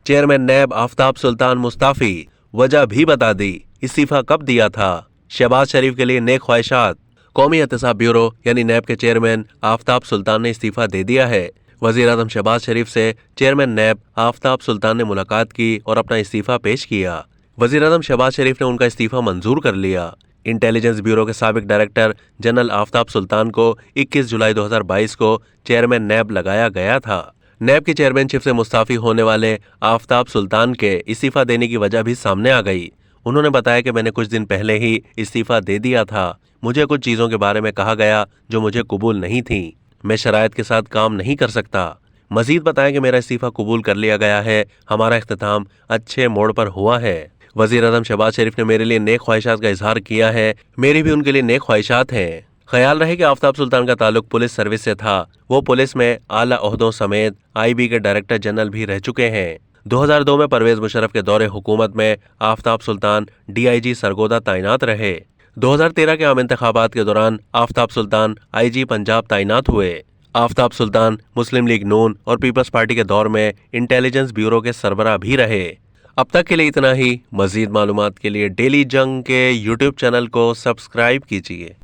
Chairman नैब आफताब सुल्तान मुस्ताफी, वजह भी बता दी, इस्तीफा कब दिया था। शहबाज शरीफ के लिए नेक ख्वाहिशात। कौमी एहतसाब ब्यूरो यानी नैब के चेयरमैन आफताब सुल्तान ने इस्तीफा दे दिया है। वजीर आजम शहबाज शरीफ से चेयरमैन नैब आफताब सुल्तान ने मुलाकात की और अपना इस्तीफा पेश किया। वजीर आजम शहबाज शरीफ ने उनका इस्तीफा मंजूर कर लिया। इंटेलिजेंस ब्यूरो के साबिक डायरेक्टर जनरल आफताब सुल्तान को 21 जुलाई 2022 को चेयरमैन नैब लगाया गया था। नैब की चेयरमैनशिप से मुस्ताफी होने वाले आफताब सुल्तान के इस्तीफा देने की वजह भी सामने आ गई। उन्होंने बताया कि मैंने कुछ दिन पहले ही इस्तीफा दे दिया था। मुझे कुछ चीजों के बारे में कहा गया जो मुझे कबूल नहीं थी। मैं शराइत के साथ काम नहीं कर सकता। मजीद बताया कि मेरा इस्तीफा कबूल कर लिया गया है। हमारा इख्तिताम अच्छे मोड़ पर हुआ है। वजीर आजम शहबाज शरीफ ने मेरे लिए नेक ख्वाहिशात का इजहार किया है। मेरी भी उनके लिए नेक ख्वाहिशात हैं। ख्याल रहे कि आफताब सुल्तान का ताल्लुक पुलिस सर्विस से था। वो पुलिस में आला ओहदों समेत IB के डायरेक्टर जनरल भी रह चुके हैं। 2002 में परवेज मुशर्रफ के दौरे हुकूमत में आफताब सुल्तान DIG सरगोदा तैनात रहे। 2013 के आम इंतखाबात के दौरान आफताब सुल्तान IG पंजाब तैनात हुए। आफताब सुल्तान मुस्लिम लीग नून और पीपल्स पार्टी के दौर में इंटेलिजेंस ब्यूरो के सरबराह भी रहे। अब तक के लिए इतना ही। मजीद मालूमात के लिए डेली जंग के YouTube चैनल को सब्सक्राइब कीजिए।